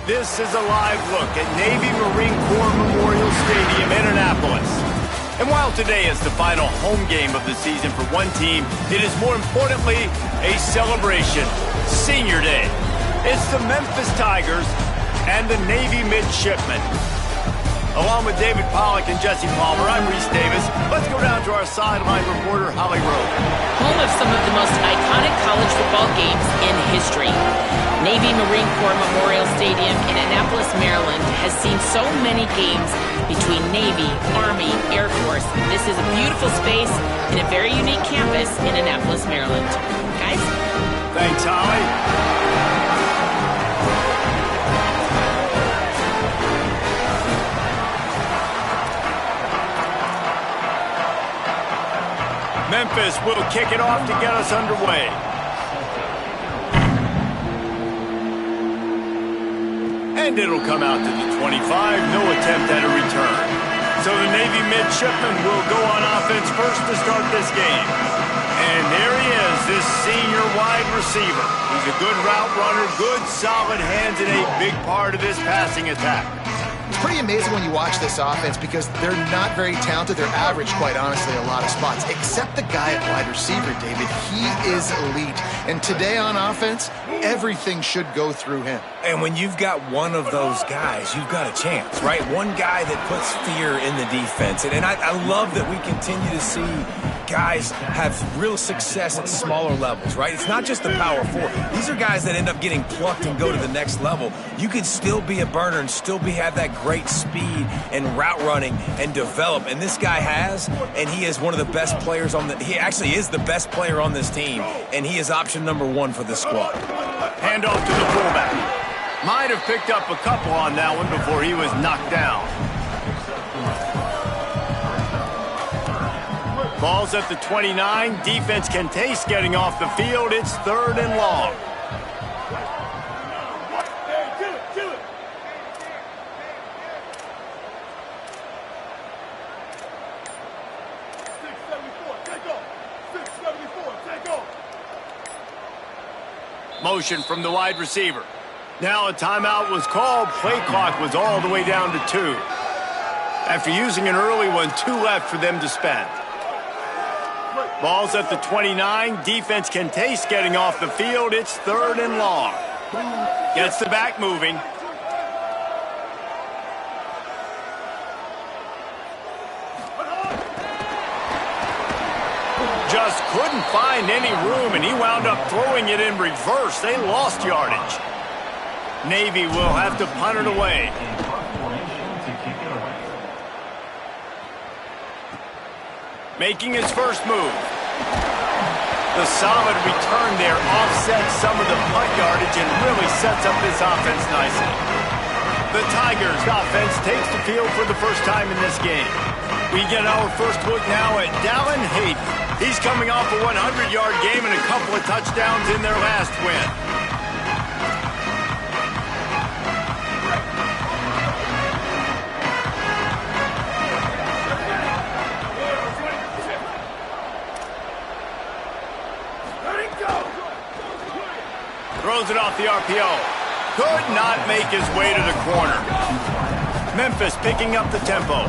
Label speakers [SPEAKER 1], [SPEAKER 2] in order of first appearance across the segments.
[SPEAKER 1] This is a live look at Navy Marine Corps Memorial Stadium in Annapolis. And while today is the final home game of the season for one team, it is more importantly a celebration, Senior Day. It's the Memphis Tigers and the Navy Midshipmen. Along with David Pollack and Jesse Palmer, I'm Reese Davis. Let's go down to our sideline reporter, Holly Rowe.
[SPEAKER 2] Home of some of the most iconic college football games in history. Navy Marine Corps Memorial Stadium in Annapolis, Maryland has seen so many games between Navy, Army, Air Force. This is a beautiful space and a very unique campus in Annapolis, Maryland. Guys?
[SPEAKER 1] Thanks, Holly. Memphis will kick it off to get us underway. And it'll come out to the 25, no attempt at a return. So the Navy Midshipmen will go on offense first to start this game. And there he is, this senior wide receiver. He's a good route runner, good solid hands, and a big part of this passing attack.
[SPEAKER 3] It's pretty amazing when you watch this offense because they're not very talented. They're average, quite honestly, a lot of spots. Except the guy at wide receiver, David. He is elite. And today on offense, everything should go through him.
[SPEAKER 4] And when you've got one of those guys, you've got a chance, right? One guy that puts fear in the defense. And I love that we continue to see guys have real success at smaller levels, right? It's not just the power four. These are guys that end up getting plucked and go to the next level. You can still be a burner and still have that great speed and route running and develop. And this guy has, and he is one of the best players on the, he actually is the best player on this team, and he is option number one for the squad.
[SPEAKER 1] Hand off to the fullback. Might have picked up a couple on that one before he was knocked down. Ball's at the 29. Defense can taste getting off the field. It's 3rd and long. Motion from the wide receiver. Now a timeout was called. Play clock was all the way down to 2. After using an early one, 2 left for them to spend. Ball's at the 29. Defense can taste getting off the field. It's 3rd and long. Gets the back moving. Just couldn't find any room, and he wound up throwing it in reverse. They lost yardage. Navy will have to punt it away. Making his first move. The solid return there offsets some of the punt yardage and really sets up this offense nicely. The Tigers offense takes the field for the first time in this game. We get our first look now at Dallin Hayden. He's coming off a 100-yard game and a couple of touchdowns in their last win. Throws it off the RPO. Could not make his way to the corner. Memphis picking up the tempo.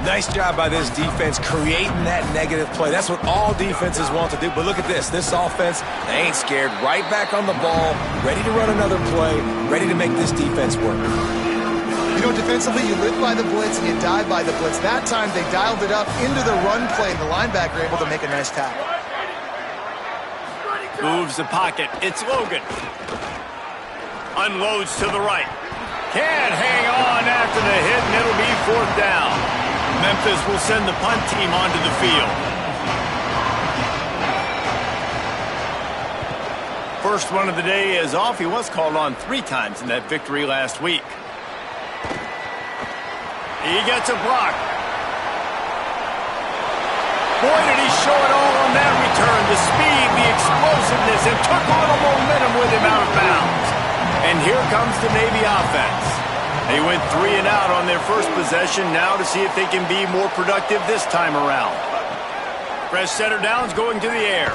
[SPEAKER 4] Nice job by this defense creating that negative play. That's what all defenses want to do. But look at this. This offense, they ain't scared. Right back on the ball, ready to run another play, ready to make this defense work.
[SPEAKER 3] You know, defensively, you live by the blitz and you die by the blitz. That time, they dialed it up into the run play, and the linebacker able to make a nice tackle.
[SPEAKER 1] Moves the pocket. It's Logan. Unloads to the right. Can't hang on after the hit, and it'll be 4th down. Memphis will send the punt team onto the field. First one of the day is off. He was called on 3 times in that victory last week. He gets a block. Boy, did he show it all on that return. The speed, the explosiveness, and took a little momentum with him out of bounds. And here comes the Navy offense. They went 3 and out on their first possession, now to see if they can be more productive this time around. Fresh center downs going to the air.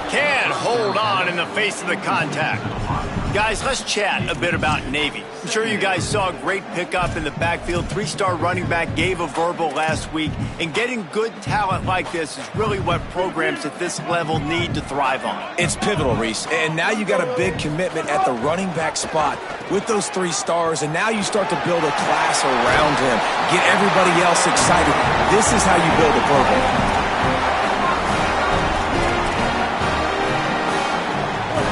[SPEAKER 1] Can't hold on in the face of the contact. Guys, let's chat a bit about Navy. I'm sure you guys saw a great pickup in the backfield. 3-star running back gave a verbal last week. And getting good talent like this is really what programs at this level need to thrive on.
[SPEAKER 4] It's pivotal, Reese. And now you got a big commitment at the running back spot with those 3 stars. And now you start to build a class around him. Get everybody else excited. This is how you build a program.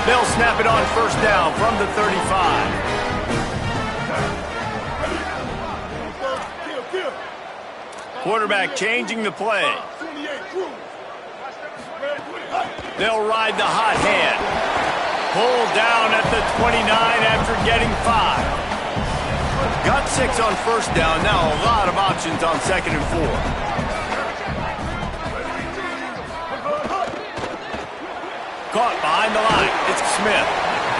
[SPEAKER 1] They'll snap it on first down from the 35. Quarterback changing the play. They'll ride the hot hand. Pulled down at the 29 after getting 5. Got 6 on first down. Now a lot of options on 2nd and 4. Caught behind the line. It's Smith.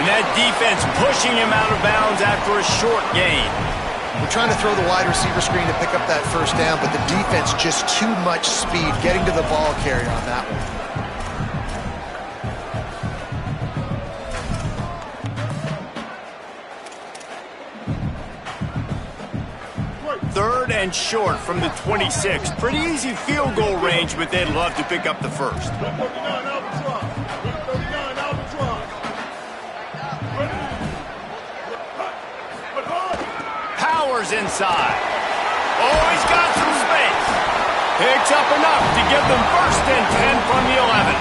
[SPEAKER 1] And that defense pushing him out of bounds after a short gain.
[SPEAKER 3] We're trying to throw the wide receiver screen to pick up that first down, but the defense just too much speed getting to the ball carrier on that one.
[SPEAKER 1] 3rd and short from the 26. Pretty easy field goal range, but they'd love to pick up the first. Powers inside. Oh, he's got some space. Picks up enough to give them 1st and 10 from the 11.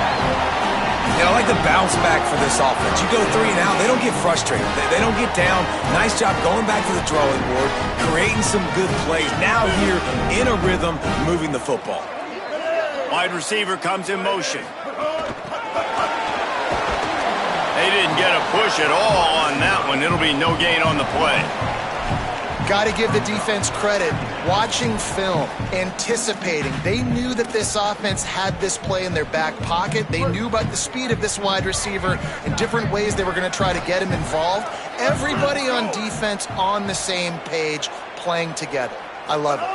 [SPEAKER 4] You know, I like the bounce back for this offense. You go 3 and out, they don't get frustrated. They don't get down. Nice job going back to the drawing board, creating some good plays. Now here in a rhythm, moving the football.
[SPEAKER 1] Wide receiver comes in motion. They didn't get a push at all on that one. It'll be no gain on the play.
[SPEAKER 3] Got to give the defense credit. Watching film, anticipating. They knew that this offense had this play in their back pocket. They knew about the speed of this wide receiver and different ways they were going to try to get him involved. Everybody on defense on the same page, playing together. I love it.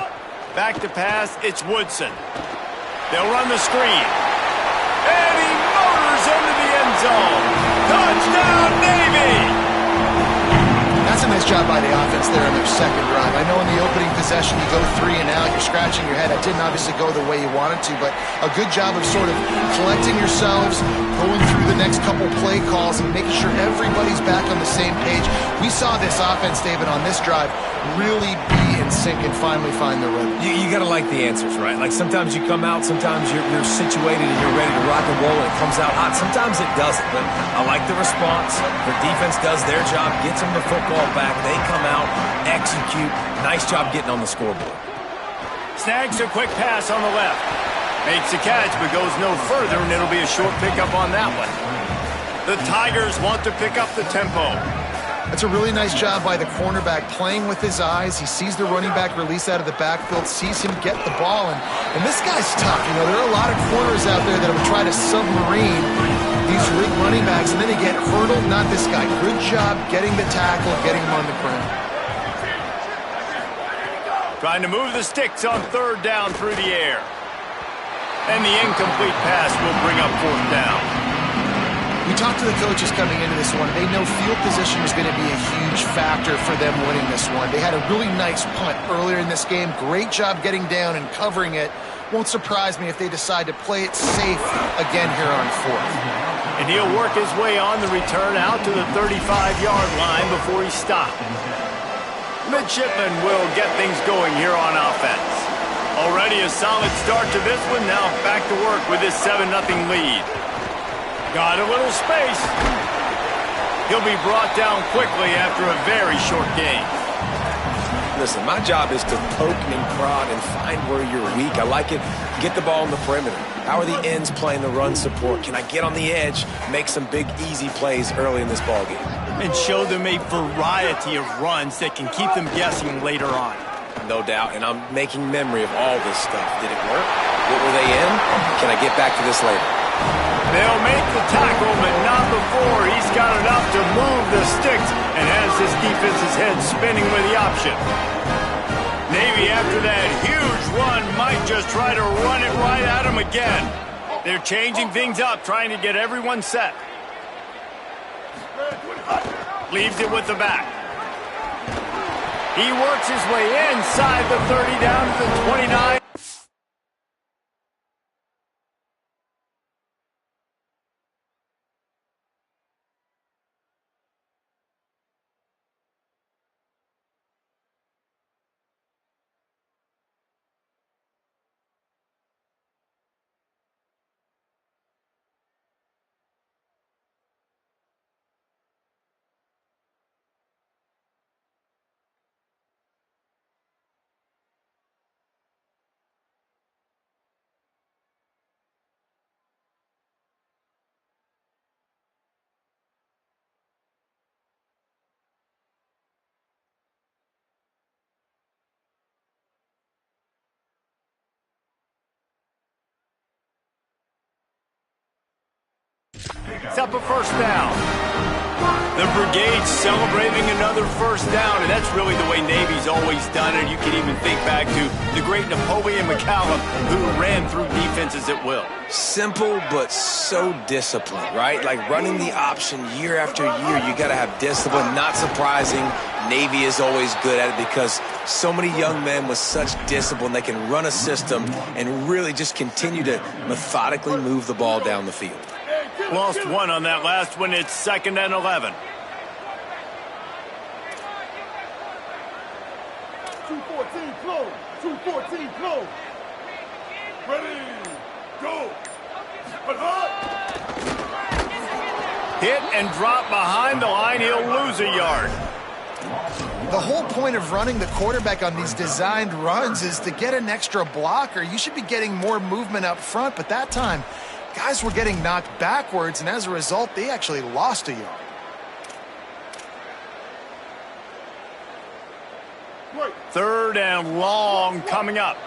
[SPEAKER 1] Back to pass, it's Woodson. They'll run the screen. And he motors into the end zone. Touchdown, Navy!
[SPEAKER 3] That's a nice job by the offense there on their 2nd drive. I know in the opening possession you go 3 and out, you're scratching your head. That didn't obviously go the way you wanted to, but a good job of sort of collecting yourselves, going through the next couple play calls and making sure everybody's back on the same page. We saw this offense, David, on this drive really be in sync and finally find the rhythm.
[SPEAKER 4] You got to like the answers, right? Like sometimes you come out, sometimes you're situated and you're ready to rock and roll and it comes out hot. Sometimes it doesn't, but I like the response. The defense does their job, gets them the football back. They come out, execute. Nice job getting on the scoreboard.
[SPEAKER 1] Snags a quick pass on the left. Makes a catch, but goes no further, and it'll be a short pickup on that one. The Tigers want to pick up the tempo.
[SPEAKER 3] That's a really nice job by the cornerback, playing with his eyes. He sees the running back release out of the backfield, sees him get the ball, and this guy's tough. You know, there are a lot of corners out there that will try to submarine these running backs, and then they get hurdled. Not this guy. Good job getting the tackle, getting him on the ground.
[SPEAKER 1] Trying to move the sticks on 3rd down through the air. And the incomplete pass will bring up 4th down.
[SPEAKER 3] We talked to the coaches coming into this one. They know field position is going to be a huge factor for them winning this one. They had a really nice punt earlier in this game. Great job getting down and covering it. Won't surprise me if they decide to play it safe again here on 4th.
[SPEAKER 1] And he'll work his way on the return out to the 35-yard line before he's stopped. Midshipman will get things going here on offense. Already a solid start to this one. Now back to work with his 7-0 lead. Got a little space. He'll be brought down quickly after a very short game.
[SPEAKER 4] Listen, my job is to poke and prod and find where you're weak. I like it. Get the ball in the perimeter. How are the ends playing the run support? Can I get on the edge, make some big, easy plays early in this ballgame?
[SPEAKER 1] And show them a variety of runs that can keep them guessing later on.
[SPEAKER 4] No doubt, and I'm making memory of all this stuff. Did it work? What were they in? Can I get back to this later?
[SPEAKER 1] They'll make the tackle, but not before he's got enough to move the sticks and has his defense's head spinning with the option. Navy, after that huge run, might just try to run it right at him again. They're changing things up, trying to get everyone set. Leaves it with the back. He works his way inside the 30 down to the 29. It's up a first down. The Brigade celebrating another first down, and that's really the way Navy's always done it. You can even think back to the great Napoleon McCallum, who ran through defenses at will.
[SPEAKER 4] Simple, but so disciplined, right? Like running the option year after year, you got to have discipline. Not surprising, Navy is always good at it because so many young men with such discipline, they can run a system and really just continue to methodically move the ball down the field.
[SPEAKER 1] Lost one on that last one. It's 2nd and 11.
[SPEAKER 5] 214 close. 214 close. Ready, go.
[SPEAKER 1] Hit and drop behind the line. He'll lose a yard.
[SPEAKER 3] The whole point of running the quarterback on these designed runs is to get an extra blocker. You should be getting more movement up front, but that time, guys were getting knocked backwards, and as a result, they actually lost a yard.
[SPEAKER 1] Third and long coming up.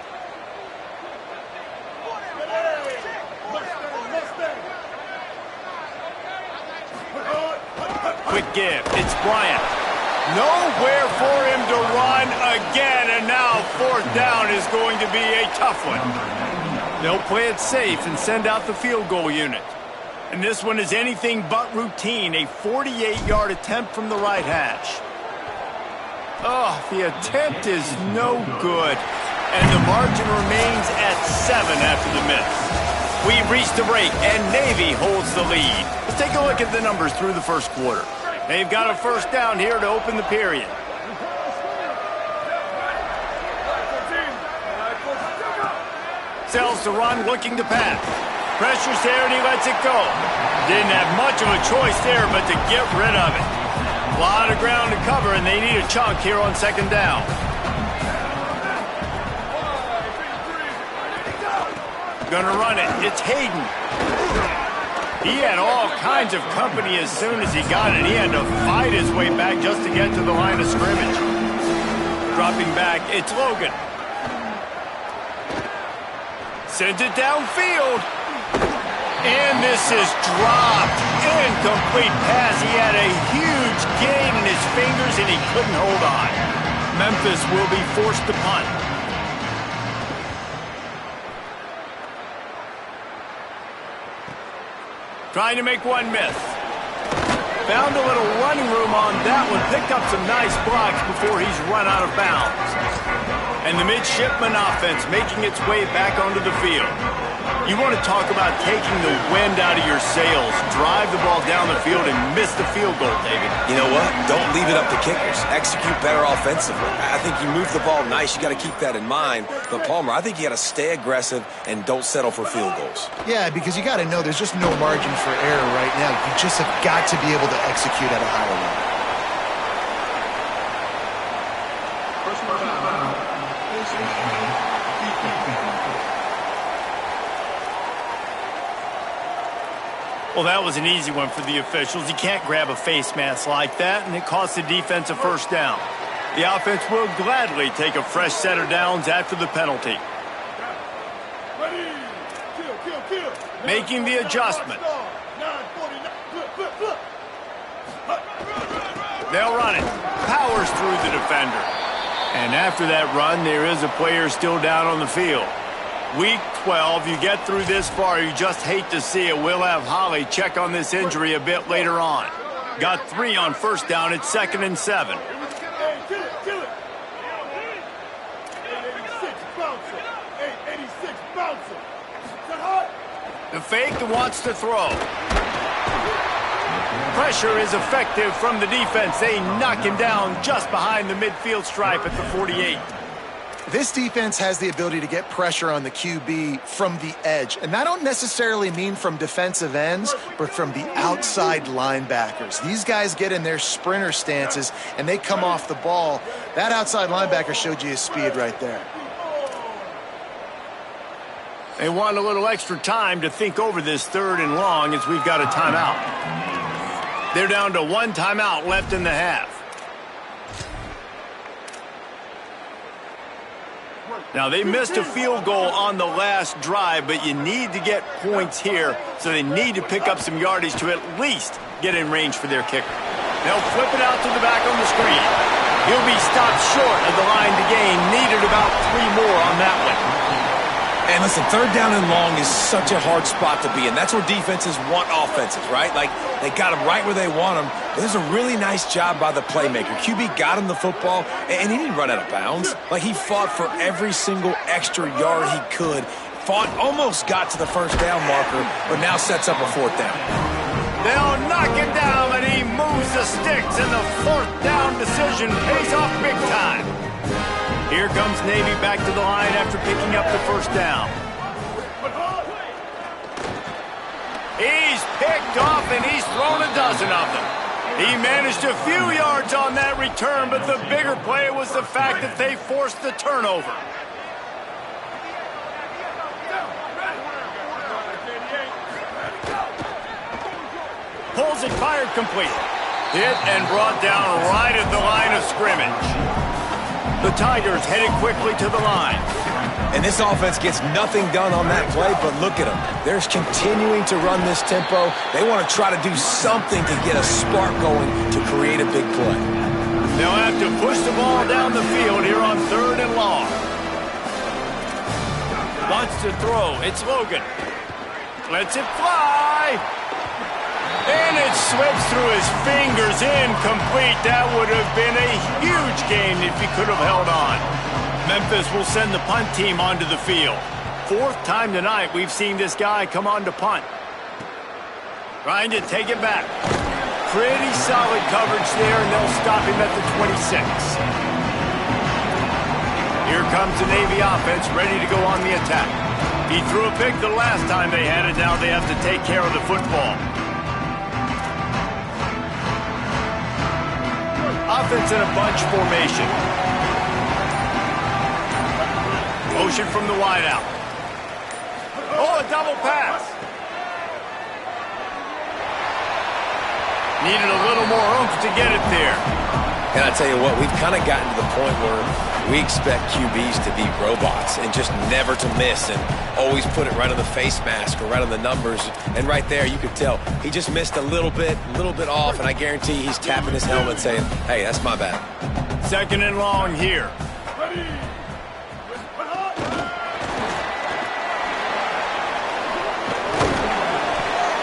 [SPEAKER 1] Quick give. It's Bryant. Nowhere for him to run again, and now 4th down is going to be a tough one. They'll play it safe and send out the field goal unit. And this one is anything but routine, a 48-yard attempt from the right hash. Oh, the attempt is no good. And the margin remains at 7 after the miss. We've reached the break, and Navy holds the lead. Let's take a look at the numbers through the first quarter. They've got a first down here to open the period. Sells to run, looking to pass. Pressure's there, and he lets it go. Didn't have much of a choice there, but to get rid of it. A lot of ground to cover, and they need a chunk here on 2nd down. Gonna run it. It's Hayden. He had all kinds of company as soon as he got it. He had to fight his way back just to get to the line of scrimmage. Dropping back, it's Logan. Sends it downfield. And this is dropped. Incomplete pass. He had a huge gain in his fingers, and he couldn't hold on. Memphis will be forced to punt. Trying to make one miss. Found a little running room on that one. Picked up some nice blocks before he's run out of bounds. And the midshipman offense making its way back onto the field. You want to talk about taking the wind out of your sails. Drive the ball down the field and miss the field goal, David.
[SPEAKER 4] You know what? Don't leave it up to kickers. Execute better offensively. I think you move the ball nice. You got to keep that in mind. But, Palmer, I think you got to stay aggressive and don't settle for field goals.
[SPEAKER 3] Yeah, because you got to know there's just no margin for error right now. You just have got to be able to execute at a higher level.
[SPEAKER 1] Well, that was an easy one for the officials. You can't grab a face mask like that, and it costs the defense a first down. The offense will gladly take a fresh set of downs after the penalty. Making the adjustment. They'll run it. Powers through the defender. And after that run, there is a player still down on the field. Week 12, you get through this far, you just hate to see it. We'll have Holly check on this injury a bit later on. Got 3 on first down. It's 2nd and 7.
[SPEAKER 5] Hey, kill it, kill it. 886 bouncer. 886 bouncer. Is that hot?
[SPEAKER 1] The fake wants to throw. Pressure is effective from the defense. They knock him down just behind the midfield stripe at the 48.
[SPEAKER 3] This defense has the ability to get pressure on the QB from the edge. And I don't necessarily mean from defensive ends, but from the outside linebackers. These guys get in their sprinter stances, and they come off the ball. That outside linebacker showed you his speed right there.
[SPEAKER 1] They want a little extra time to think over this 3rd and long as we've got a timeout. They're down to 1 timeout left in the half. Now, they missed a field goal on the last drive, but you need to get points here, so they need to pick up some yardage to at least get in range for their kicker. They'll flip it out to the back on the screen. He'll be stopped short of the line to gain. Needed about 3 more on that one.
[SPEAKER 4] And listen, 3rd down and long is such a hard spot to be in. That's where defenses want offenses, right? Like, they got them right where they want them. But there's a really nice job by the playmaker. QB got him the football, and he didn't run out of bounds. Like, he fought for every single extra yard he could. Almost got to the first down marker, but now sets up a 4th down.
[SPEAKER 1] They'll knock him down, and he moves the sticks, and the 4th down decision pays off big time. Here comes Navy back to the line after picking up the 1st down. He's picked off, and he's thrown a dozen of them. He managed a few yards on that return, but the bigger play was the fact that they forced the turnover. Pulls it, fired complete. Hit and brought down right at the line of scrimmage. The Tigers headed quickly to the line.
[SPEAKER 4] And this offense gets nothing done on that play, but look at them. They're continuing to run this tempo. They want to try to do something to get a spark going to create a big play.
[SPEAKER 1] They'll have to push the ball down the field here on 3rd and long. Wants to throw. It's Logan. Lets it fly. And it slips through his fingers, incomplete. That would have been a huge gain if he could have held on. Memphis will send the punt team onto the field. 4th time tonight we've seen this guy come on to punt. Trying to take it back. Pretty solid coverage there, and they'll stop him at the 26. Here comes the Navy offense ready to go on the attack. He threw a pick the last time they had it. Now they have to take care of the football. Offense in a bunch formation. Motion from the wideout. Oh, a double pass. Needed a little more oomph to get it there.
[SPEAKER 4] And I tell you what, we've kind of gotten to the point where we expect QBs to be robots and just never to miss and always put it right on the face mask or right on the numbers. And right there, you could tell he just missed a little bit off, and I guarantee he's tapping his helmet saying, hey, that's my bad.
[SPEAKER 1] 2nd and long here.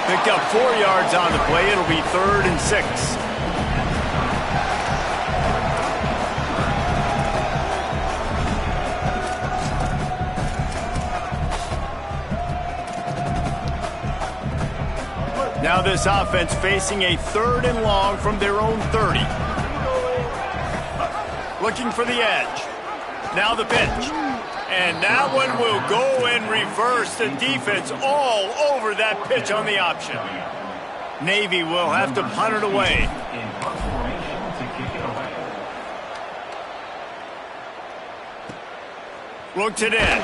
[SPEAKER 1] Picked up 4 yards on the play. It'll be 3rd and 6. Now this offense facing a 3rd and long from their own 30. Looking for the edge. Now the pitch. And that one will go in reverse. The defense all over that pitch on the option. Navy will have to punt it away. Looks it in.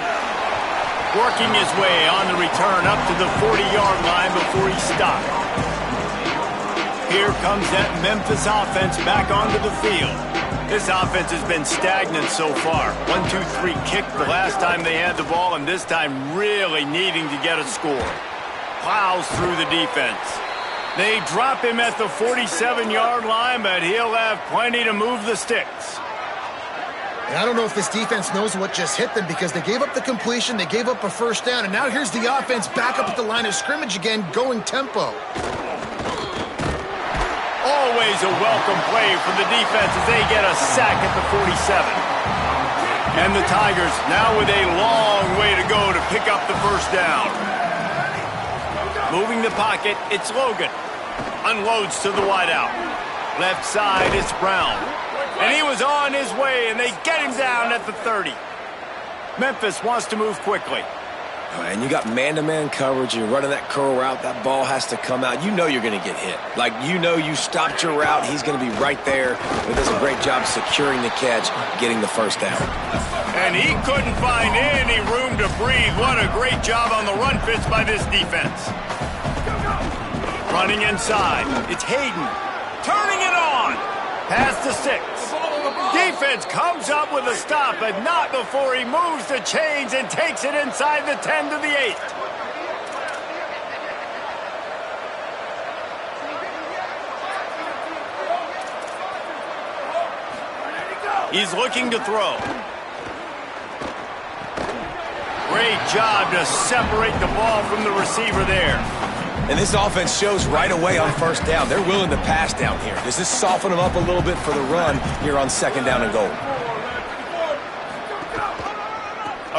[SPEAKER 1] Working his way on the return up to the 40-yard line before he stopped. Here comes that Memphis offense back onto the field. This offense has been stagnant so far. 1-2-3 kick the last time they had the ball, and this time really needing to get a score. Plows through the defense. They drop him at the 47-yard line, but he'll have plenty to move the sticks.
[SPEAKER 3] And I don't know if this defense knows what just hit them, because they gave up the completion, they gave up a 1st down, and now here's the offense back up at the line of scrimmage again, going tempo.
[SPEAKER 1] Oh, was a welcome play for the defense as they get a sack at the 47. And the Tigers now with a long way to go to pick up the first down. Moving the pocket, it's Logan. Unloads to the wideout. Left side, it's Brown. And he was on his way, and they get him down at the 30. Memphis wants to move quickly.
[SPEAKER 4] And you got man-to-man coverage. You're running that curl route. That ball has to come out. You know you're going to get hit. Like, you know you stopped your route. He's going to be right there. He does a great job securing the catch, getting the first down.
[SPEAKER 1] And he couldn't find any room to breathe. What a great job on the run fits by this defense. Running inside. It's Hayden. Turning it on. Past the 6. Defense comes up with a stop, but not before he moves the chains and takes it inside the 10 to the 8. He's looking to throw. Great job to separate the ball from the receiver there.
[SPEAKER 4] And this offense shows right away on first down. They're willing to pass down here. Does this soften them up a little bit for the run here on second down and goal?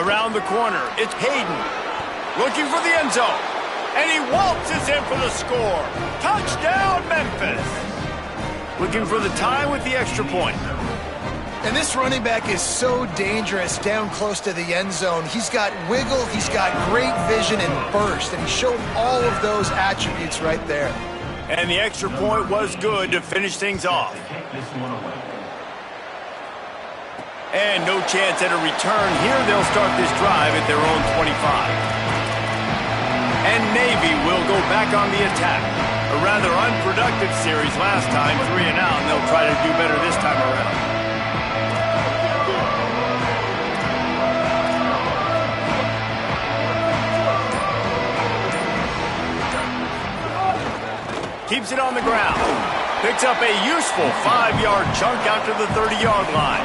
[SPEAKER 1] Around the corner, it's Hayden. Looking for the end zone. And he waltzes in for the score. Touchdown, Memphis. Looking for the tie with the extra point.
[SPEAKER 3] And this running back is so dangerous down close to the end zone. He's got wiggle, he's got great vision and burst, and he showed all of those attributes right there.
[SPEAKER 1] And the extra point was good to finish things off. And no chance at a return here. They'll start this drive at their own 25. And Navy will go back on the attack. A rather unproductive series last time, 3 and out, and they'll try to do better this time around. Keeps it on the ground. Picks up a useful 5-yard chunk out to the 30-yard line.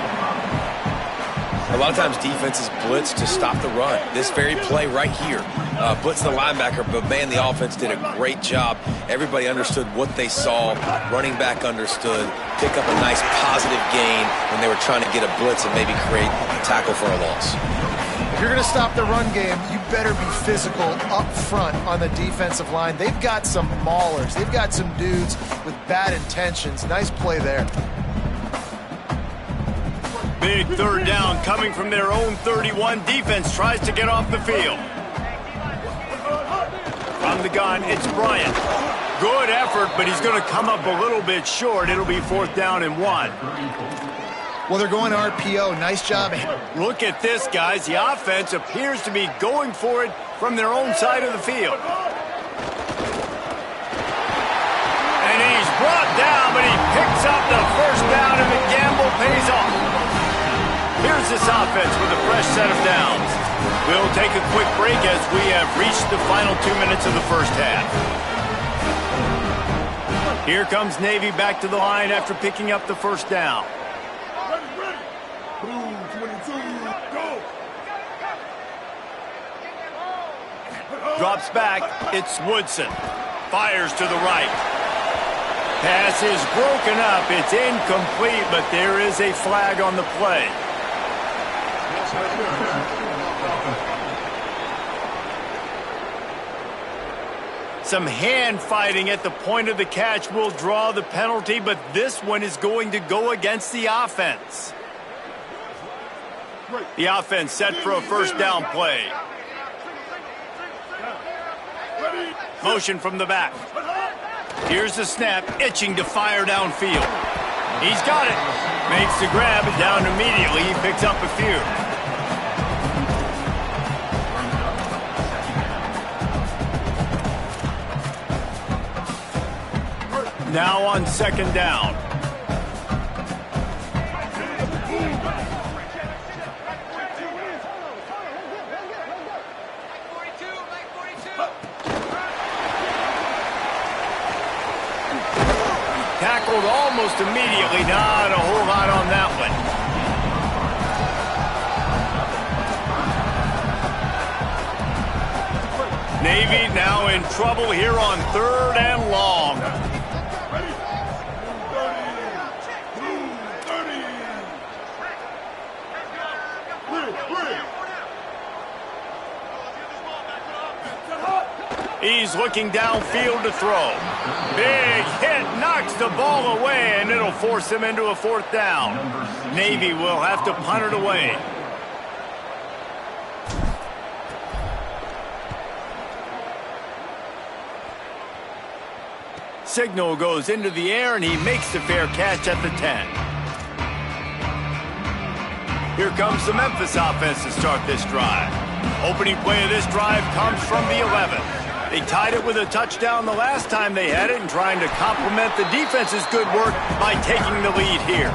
[SPEAKER 4] A lot of times defenses blitz to stop the run. This very play right here, blitz the linebacker, but man, the offense did a great job. Everybody understood what they saw. Running back understood. Pick up a nice positive gain when they were trying to get a blitz and maybe create a tackle for a loss.
[SPEAKER 3] If you're going to stop the run game, you better be physical up front on the defensive line. They've got some maulers. They've got some dudes with bad intentions. Nice play there.
[SPEAKER 1] Big third down coming from their own 31. Defense tries to get off the field. From the gun, it's Bryant. Good effort, but he's going to come up a little bit short. It'll be 4th down and 1.
[SPEAKER 3] Well, they're going RPO. Nice job.
[SPEAKER 1] Look at this, guys. The offense appears to be going for it from their own side of the field. And he's brought down, but he picks up the first down, and the gamble pays off. Here's this offense with a fresh set of downs. We'll take a quick break as we have reached the final 2 minutes of the first half. Here comes Navy back to the line after picking up the first down. Drops back, it's Woodson. Fires to the right. Pass is broken up, it's incomplete, but there is a flag on the play. Some hand fighting at the point of the catch will draw the penalty, but this one is going to go against the offense. The offense set for a first down play. Motion from the back. Here's the snap, itching to fire downfield. He's got it. Makes the grab, down immediately. He picks up a few. Now on second down. Tackled almost immediately. Not a whole lot on that one. Navy now in trouble here on 3rd and long. is looking downfield to throw. Big hit, knocks the ball away, and it'll force him into a 4th down. Navy will have to punt it away. Signal goes into the air, and he makes the fair catch at the 10. Here comes the Memphis offense to start this drive. Opening play of this drive comes from the 11. They tied it with a touchdown the last time they had it and trying to complement the defense's good work by taking the lead here.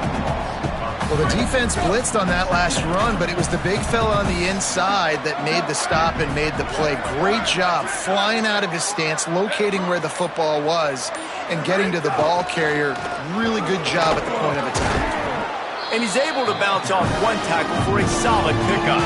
[SPEAKER 3] Well, the defense blitzed on that last run, but it was the big fella on the inside that made the stop and made the play. Great job flying out of his stance, locating where the football was, and getting to the ball carrier. Really good job at the point of attack.
[SPEAKER 1] And he's able to bounce off one tackle for a solid pickup.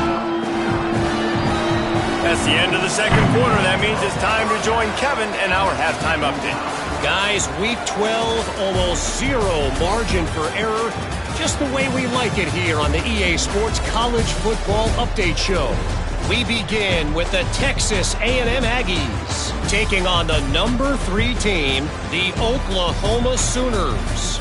[SPEAKER 1] That's the end of the second quarter. That means it's time to join Kevin and our halftime update.
[SPEAKER 6] Guys, week 12, almost zero margin for error. Just the way we like it here on the EA Sports College Football Update Show. We begin with the Texas A&M Aggies taking on the number 3 team, the Oklahoma Sooners.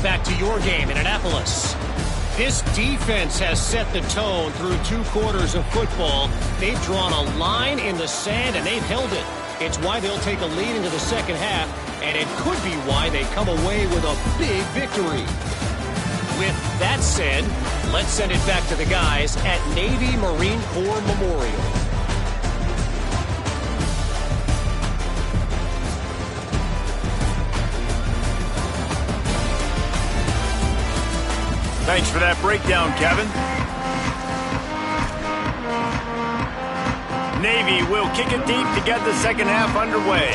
[SPEAKER 6] Back to your game in Annapolis. This defense has set the tone through 2 quarters of football. They've drawn a line in the sand, and they've held it. It's why they'll take a lead into the second half, and it could be why they come away with a big victory. With that said, let's send it back to the guys at Navy Marine Corps Memorial.
[SPEAKER 1] Thanks for that breakdown, Kevin. Navy will kick it deep to get the second half underway.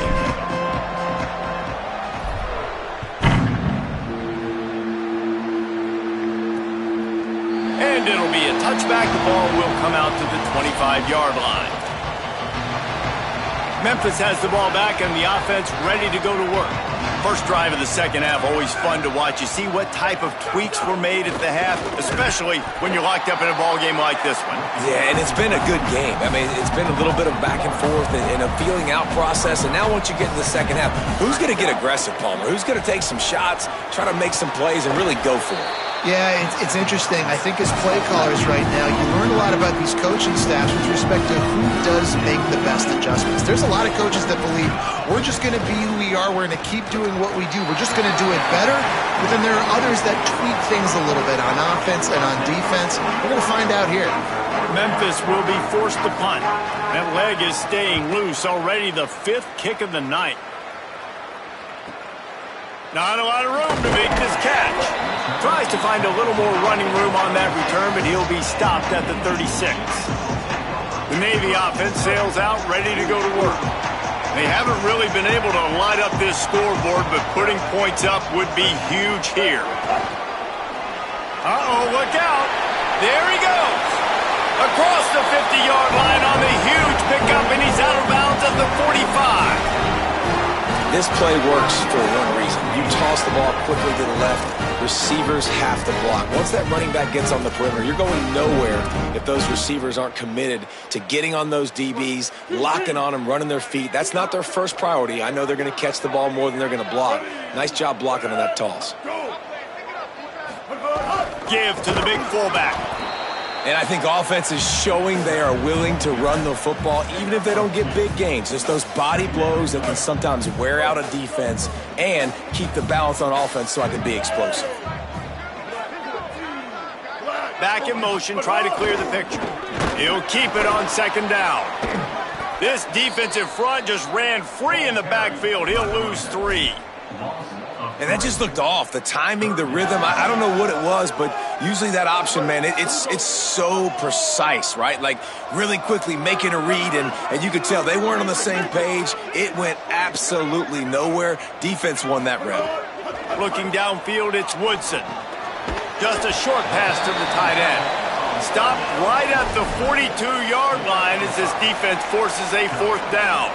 [SPEAKER 1] And it'll be a touchback. The ball will come out to the 25-yard line. Memphis has the ball back and the offense ready to go to work. First drive of the second half, always fun to watch. You see what type of tweaks were made at the half, especially when you're locked up in a ball game like this one.
[SPEAKER 4] Yeah, and it's been a good game. I mean, it's been a little bit of back and forth and a feeling out process. And now once you get in the second half, who's going to get aggressive, Palmer? Who's going to take some shots, try to make some plays, and really go for it?
[SPEAKER 3] Yeah, it's interesting. I think as play callers right now, you learn a lot about these coaching staffs with respect to who does make the best adjustments. There's a lot of coaches that believe we're just going to be who we are. We're going to keep doing what we do. We're just going to do it better. But then there are others that tweak things a little bit on offense and on defense. We're going to find out here.
[SPEAKER 1] Memphis will be forced to punt. That leg is staying loose. Already the 5th kick of the night. Not a lot of room to make this catch. Tries to find a little more running room on that return, but he'll be stopped at the 36. The Navy offense sails out, ready to go to work. They haven't really been able to light up this scoreboard, but putting points up would be huge here. Uh-oh, look out. There he goes. Across the 50-yard line on the huge pickup, and he's out of bounds at the 45.
[SPEAKER 4] This play works for one reason. You toss the ball quickly to the left, receivers have to block. Once that running back gets on the perimeter, you're going nowhere if those receivers aren't committed to getting on those DBs, locking on them, running their feet. That's not their first priority. I know they're going to catch the ball more than they're going to block. Nice job blocking on that toss.
[SPEAKER 1] Give to the big fullback.
[SPEAKER 4] And I think offense is showing they are willing to run the football, even if they don't get big gains. Just those body blows that can sometimes wear out a defense and keep the balance on offense so I can be explosive.
[SPEAKER 1] Back in motion, try to clear the picture. He'll keep it on second down. This defensive front just ran free in the backfield. He'll lose 3.
[SPEAKER 4] And that just looked off. The timing, the rhythm, I don't know what it was, but usually that option, man, it's so precise, right? Like really quickly making a read, and you could tell they weren't on the same page. It went absolutely nowhere. Defense won that round.
[SPEAKER 1] Looking downfield, it's Woodson. Just a short pass to the tight end. Stopped right at the 42-yard line as this defense forces a 4th down.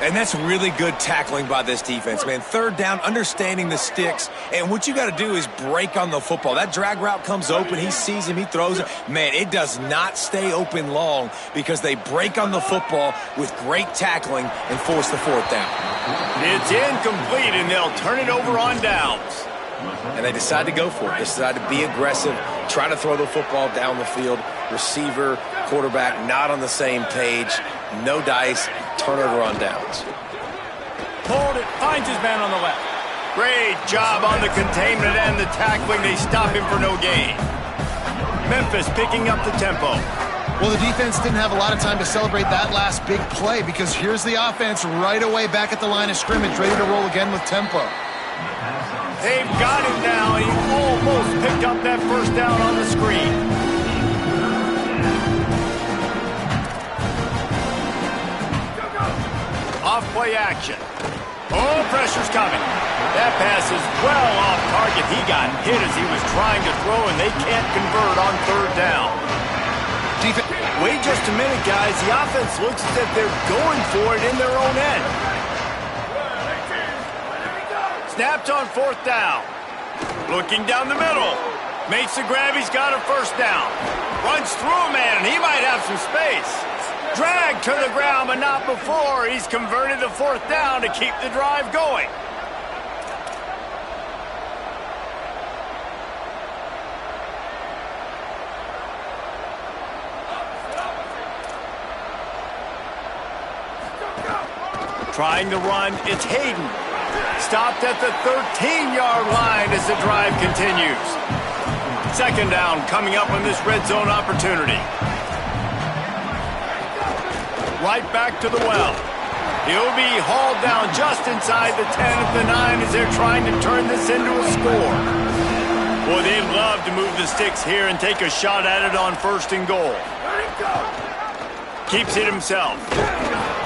[SPEAKER 4] And that's really good tackling by this defense, man. 3rd down, understanding the sticks. And what you got to do is break on the football. That drag route comes open. He sees him. He throws it. Man, it does not stay open long because they break on the football with great tackling and force the 4th down.
[SPEAKER 1] It's incomplete, and they'll turn it over on downs.
[SPEAKER 4] And they decide to go for it. They decide to be aggressive, try to throw the football down the field. Receiver, quarterback, not on the same page. No dice. Turnover on downs.
[SPEAKER 1] Hold it. Finds his man on the left. Great job on the containment and the tackling. They stop him for no gain. Memphis picking up the tempo.
[SPEAKER 3] Well, the defense didn't have a lot of time to celebrate that last big play because here's the offense right away back at the line of scrimmage, ready to roll again with tempo.
[SPEAKER 1] They've got him now. He almost picked up that 1st down on the screen. Off-play action. Oh, pressure's coming. That pass is well off target. He got hit as he was trying to throw, and they can't convert on 3rd down. Wait just a minute, guys. The offense looks as if they're going for it in their own end. Snapped on 4th down. Looking down the middle. Makes the grab. He's got a 1st down. Runs through a man, and he might have some space. Drag to the ground, but not before. He's converted the 4th down to keep the drive going. Trying to run, it's Hayden. Stopped at the 13-yard line as the drive continues. 2nd down coming up on this red zone opportunity. Right back to the well. He'll be hauled down just inside the 10 of the 9 as they're trying to turn this into a score. Boy, they'd love to move the sticks here and take a shot at it on 1st and goal. Keeps it himself.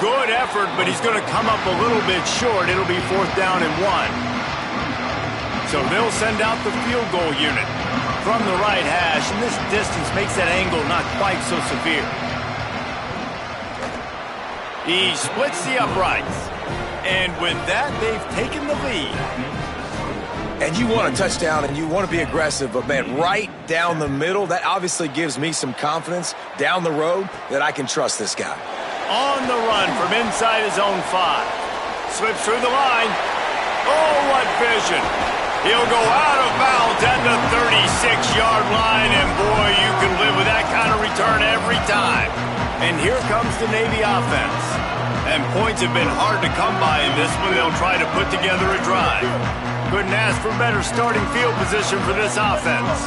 [SPEAKER 1] Good effort, but he's going to come up a little bit short. It'll be 4th down and 1. So they'll send out the field goal unit from the right hash, and this distance makes that angle not quite so severe. He splits the uprights. And with that, they've taken the lead.
[SPEAKER 4] And you want a touchdown and you want to be aggressive, but, man, right down the middle, that obviously gives me some confidence down the road that I can trust this guy.
[SPEAKER 1] On the run from inside his own 5. Slips through the line. Oh, what vision. He'll go out of bounds at the 36-yard line, and, boy, you can live with that kind of return every time. And here comes the Navy offense. And points have been hard to come by in this one. They'll try to put together a drive. Couldn't ask for better starting field position for this offense.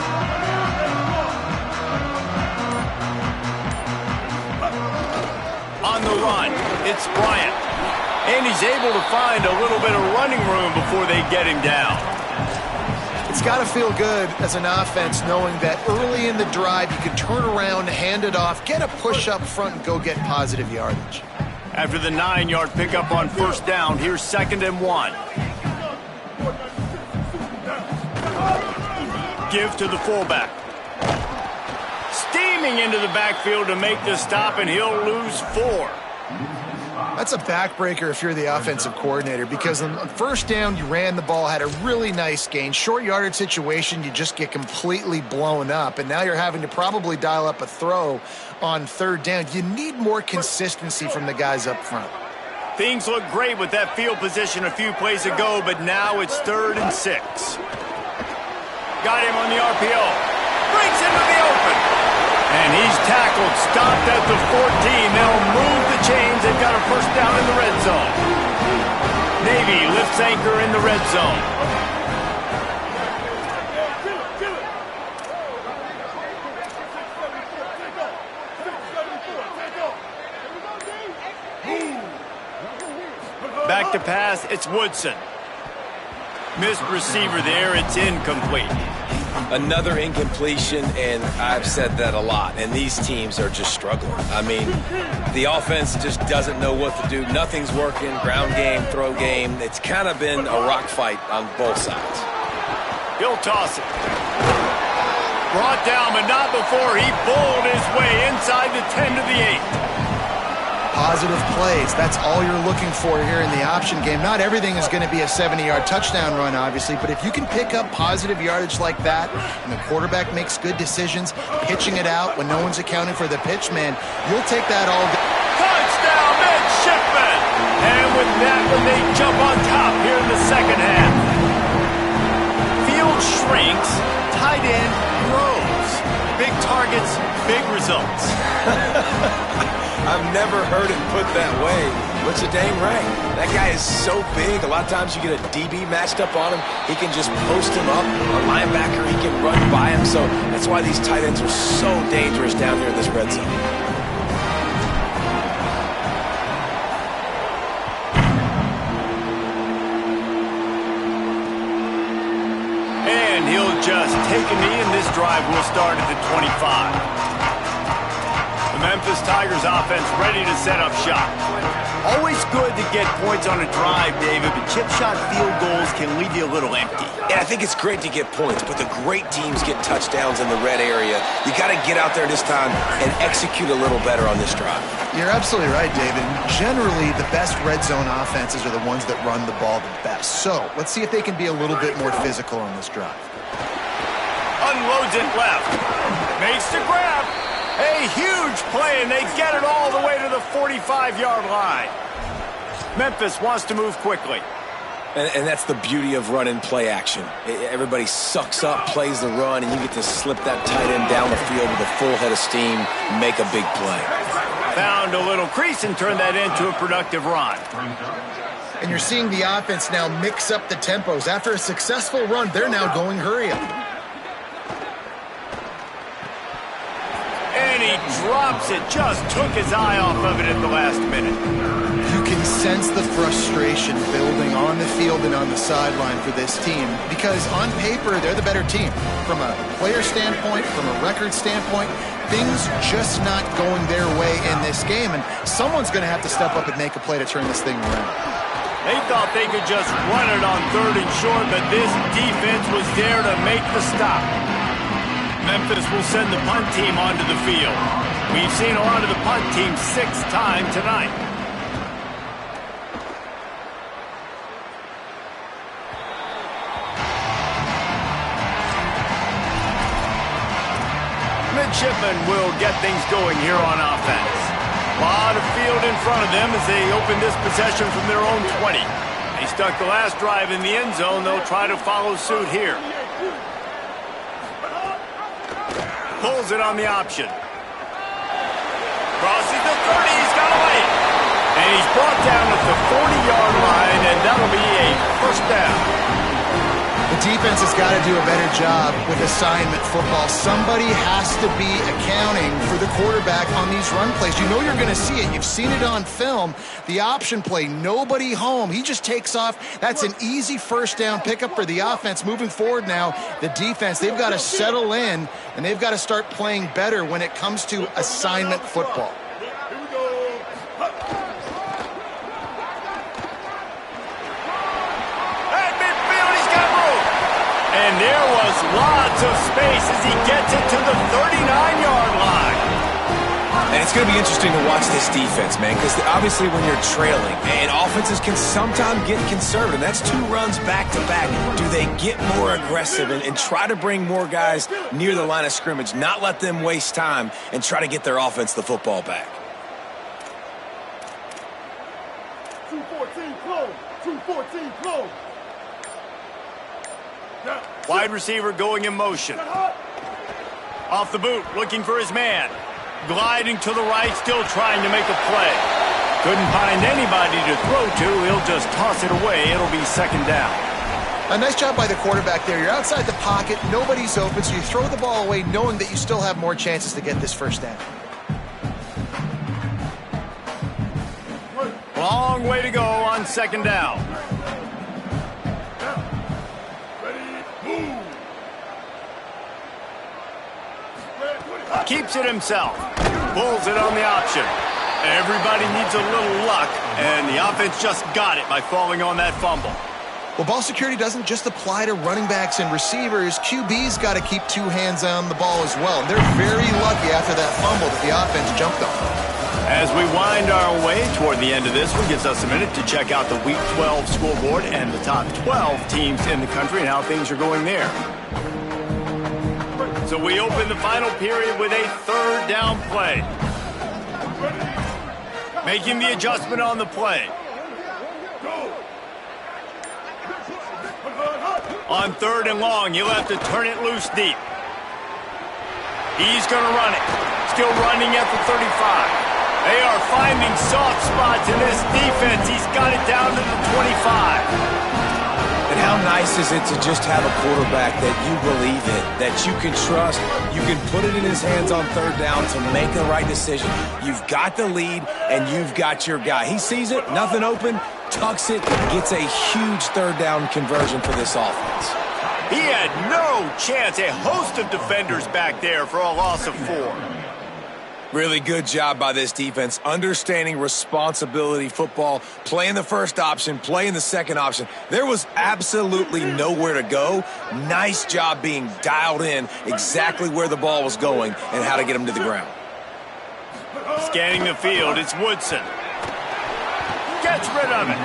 [SPEAKER 1] On the run, it's Bryant. And he's able to find a little bit of running room before they get him down.
[SPEAKER 3] It's got to feel good as an offense knowing that early in the drive you can turn around, hand it off, get a push up front, and go get positive yardage.
[SPEAKER 1] After the 9-yard pickup on 1st down, here's 2nd and 1. Give to the fullback. Steaming into the backfield to make the stop, and he'll lose 4.
[SPEAKER 3] That's a backbreaker if you're the offensive coordinator because on 1st down, you ran the ball, had a really nice gain. Short yardage situation, you just get completely blown up, and now you're having to probably dial up a throw on 3rd down. You need more consistency from the guys up front.
[SPEAKER 1] Things look great with that field position a few plays ago, but now it's 3rd and 6. Got him on the RPO. Breaks into the open. And he's tackled, stopped at the 14. They'll move the chains. They've got a 1st down in the red zone. Navy lifts anchor in the red zone. Back to pass, it's Woodson. Missed receiver there, it's incomplete.
[SPEAKER 4] Another incompletion, and I've said that a lot, and these teams are just struggling. I mean, the offense just doesn't know what to do. Nothing's working, ground game, throw game. It's kind of been a rock fight on both sides.
[SPEAKER 1] He'll toss it. Brought down, but not before he bowled his way inside the 10 to the 8.
[SPEAKER 3] Positive plays, that's all you're looking for here in the option game. Not everything is going to be a 70-yard touchdown run, obviously, but if you can pick up positive yardage like that and the quarterback makes good decisions, pitching it out when no one's accounting for the pitch, man, you'll take that all day.
[SPEAKER 1] Touchdown, midshipman! And with that one, they jump on top here in the second half. Field shrinks, tight end grows. Big targets, big results.
[SPEAKER 4] I've never heard it put that way, but you're dang right. That guy is so big. A lot of times you get a DB matched up on him. He can just post him up. A linebacker, he can run by him. So that's why these tight ends are so dangerous down here in this red zone.
[SPEAKER 1] And he'll just take a knee, and this drive will start at the 25. Memphis Tigers offense ready to set up shop. Always good to get points on a drive, David, but chip shot field goals can leave you a little empty.
[SPEAKER 4] Yeah, I think it's great to get points, but the great teams get touchdowns in the red area. You got to get out there this time and execute a little better on this drive.
[SPEAKER 3] You're absolutely right, David. Generally, the best red zone offenses are the ones that run the ball the best. So let's see if they can be a little bit more physical on this drive.
[SPEAKER 1] Unloads it left. Makes the grab. A huge play, and they get it all the way to the 45-yard line. Memphis wants to move quickly.
[SPEAKER 4] And that's the beauty of run and play action. Everybody sucks up, plays the run, and you get to slip that tight end down the field with a full head of steam, make a big play.
[SPEAKER 1] Found a little crease and turned that into a productive run.
[SPEAKER 3] And you're seeing the offense now mix up the tempos. After a successful run, they're now going hurry up.
[SPEAKER 1] And he drops it, just took his eye off of it at the last minute.
[SPEAKER 3] You can sense the frustration building on the field and on the sideline for this team because on paper, they're the better team. From a player standpoint, from a record standpoint, things just not going their way in this game, and someone's going to have to step up and make a play to turn this thing around.
[SPEAKER 1] They thought they could just run it on 3rd and short, but this defense was there to make the stop. Memphis will send the punt team onto the field. We've seen a lot of the punt team 6 times tonight. Midshipmen will get things going here on offense. A lot of field in front of them as they open this possession from their own 20. They stuck the last drive in the end zone. They'll try to follow suit here. Pulls it on the option. Crosses the 30, he's got away. And he's brought down at the 40-yard line, and that'll be a first down.
[SPEAKER 3] The defense has got to do a better job with assignment football. Somebody has to be accounting for the quarterback on these run plays. You know you're going to see it. You've seen it on film. The option play, nobody home. He just takes off. That's an easy first down pickup for the offense. Moving forward now, the defense, they've got to settle in, and they've got to start playing better when it comes to assignment football.
[SPEAKER 1] And there was lots of space as he gets it to the 39-yard line.
[SPEAKER 4] And it's going to be interesting to watch this defense, man, because obviously when you're trailing, and offenses can sometimes get conservative. That's 2 runs back-to-back. Do they get more aggressive and try to bring more guys near the line of scrimmage, not let them waste time, and try to get their offense the football back?
[SPEAKER 5] 214 close. 214 close.
[SPEAKER 1] Wide receiver going in motion. Off the boot, looking for his man. Gliding to the right, still trying to make a play. Couldn't find anybody to throw to. He'll just toss it away. It'll be second down.
[SPEAKER 3] A nice job by the quarterback there. You're outside the pocket. Nobody's open, so you throw the ball away knowing that you still have more chances to get this first down.
[SPEAKER 1] Long way to go on second down. Keeps it himself. Pulls it on the option. Everybody needs a little luck, and the offense just got it by falling on that fumble.
[SPEAKER 3] Well, ball security doesn't just apply to running backs and receivers. QB's got to keep 2 hands on the ball as well. And they're very lucky after that fumble that the offense jumped on.
[SPEAKER 1] As we wind our way toward the end of this one, gives us a minute to check out the Week 12 scoreboard and the top 12 teams in the country and how things are going there. So we open the final period with a 3rd down play. Making the adjustment on the play. On 3rd and long, you'll have to turn it loose deep. He's going to run it. Still running at the 35. They are finding soft spots in this defense. He's got it down to the 25.
[SPEAKER 4] And how nice is it to just have a quarterback that you believe in, that you can trust, you can put it in his hands on 3rd down to make the right decision. You've got the lead, and you've got your guy. He sees it, nothing open, tucks it, gets a huge 3rd down conversion for this offense.
[SPEAKER 1] He had no chance. A host of defenders back there for a loss of 4.
[SPEAKER 4] Really good job by this defense, understanding responsibility football, playing the first option, playing the second option. There was absolutely nowhere to go. Nice job being dialed in exactly where the ball was going and how to get him to the ground.
[SPEAKER 1] Scanning the field, it's Woodson. Gets rid of it.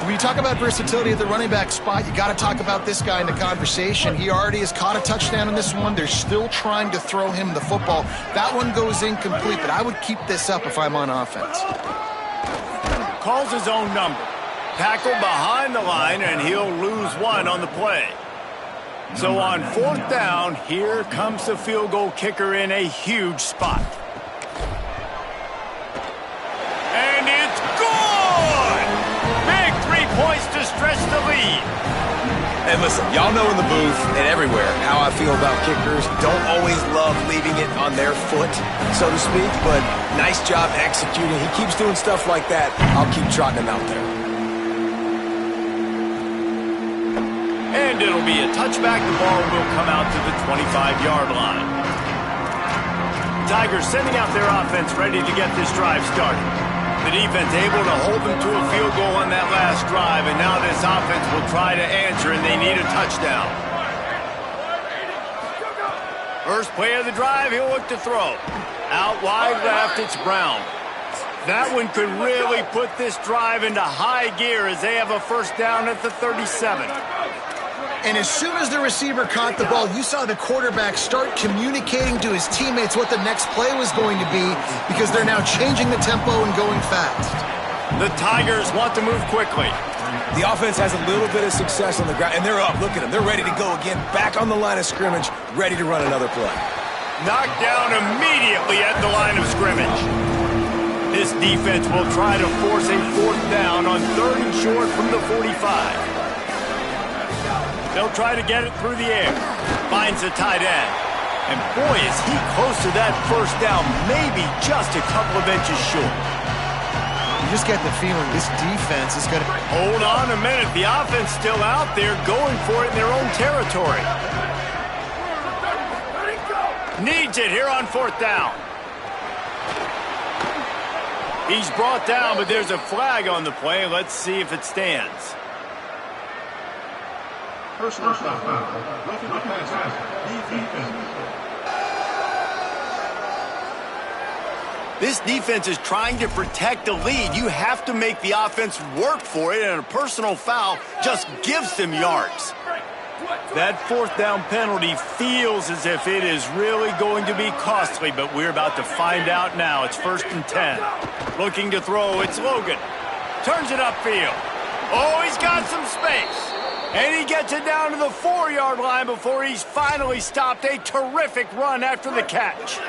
[SPEAKER 3] When you talk about versatility at the running back spot, you got to talk about this guy in the conversation. He already has caught a touchdown in this one. They're still trying to throw him the football. That one goes incomplete, but I would keep this up if I'm on offense.
[SPEAKER 1] Calls his own number. Tackle behind the line, and he'll lose 1 on the play. So on 4th down, here comes the field goal kicker in a huge spot. And it's good! Big 3 points to stretch the lead.
[SPEAKER 4] And listen, y'all know in the booth and everywhere how I feel about kickers. Don't always love leaving it on their foot, so to speak, but nice job executing. He keeps doing stuff like that. I'll keep trotting him out there.
[SPEAKER 1] And it'll be a touchback. The ball will come out to the 25-yard line. Tigers sending out their offense ready to get this drive started. The defense able to hold them to a field goal on that last drive, and now this offense will try to answer, and they need a touchdown. First play of the drive, he'll look to throw. Out wide left, it's Brown. That one could really put this drive into high gear as they have a 1st down at the 37.
[SPEAKER 3] And as soon as the receiver caught the ball, you saw the quarterback start communicating to his teammates what the next play was going to be, because they're now changing the tempo and going fast.
[SPEAKER 1] The Tigers want to move quickly.
[SPEAKER 4] The offense has a little bit of success on the ground, and they're up. Look at them. They're ready to go again, back on the line of scrimmage, ready to run another play.
[SPEAKER 1] Knocked down immediately at the line of scrimmage. This defense will try to force a 4th down on 3rd and short from the 45. They'll try to get it through the air. Finds the tight end. And boy, is he close to that 1st down, maybe just a couple of inches short.
[SPEAKER 3] You just get the feeling this defense is going to...
[SPEAKER 1] Hold on a minute. The offense still out there going for it in their own territory. Needs it here on 4th down. He's brought down, but there's a flag on the play. Let's see if it stands.
[SPEAKER 5] Personal stop. Roughing the passer.
[SPEAKER 1] This defense is trying to protect the lead. You have to make the offense work for it, and a personal foul just gives them yards. That 4th down penalty feels as if it is really going to be costly, but we're about to find out now. It's 1st and 10. Looking to throw, it's Logan. Turns it upfield. Oh, he's got some space. And he gets it down to the 4-yard line before he's finally stopped. A terrific run after the catch.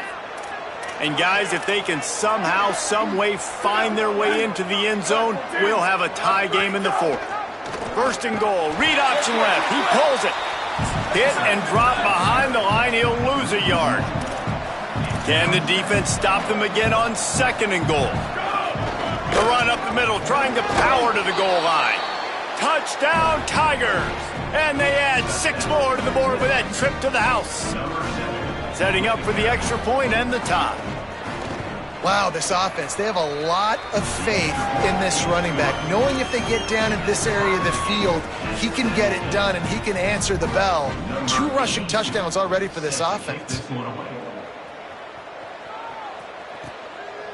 [SPEAKER 1] And guys, if they can somehow, some way find their way into the end zone, we'll have a tie game in the 4th. 1st and goal, read option left, he pulls it. Hit and drop behind the line, he'll lose a yard. Can the defense stop them again on 2nd and goal? The run up the middle, trying to power to the goal line. Touchdown, Tigers! And they add 6 more to the board with that trip to the house. Setting up for the extra point and the tie.
[SPEAKER 3] Wow, this offense, they have a lot of faith in this running back, knowing if they get down in this area of the field, he can get it done and he can answer the bell. 2 rushing touchdowns already for this offense.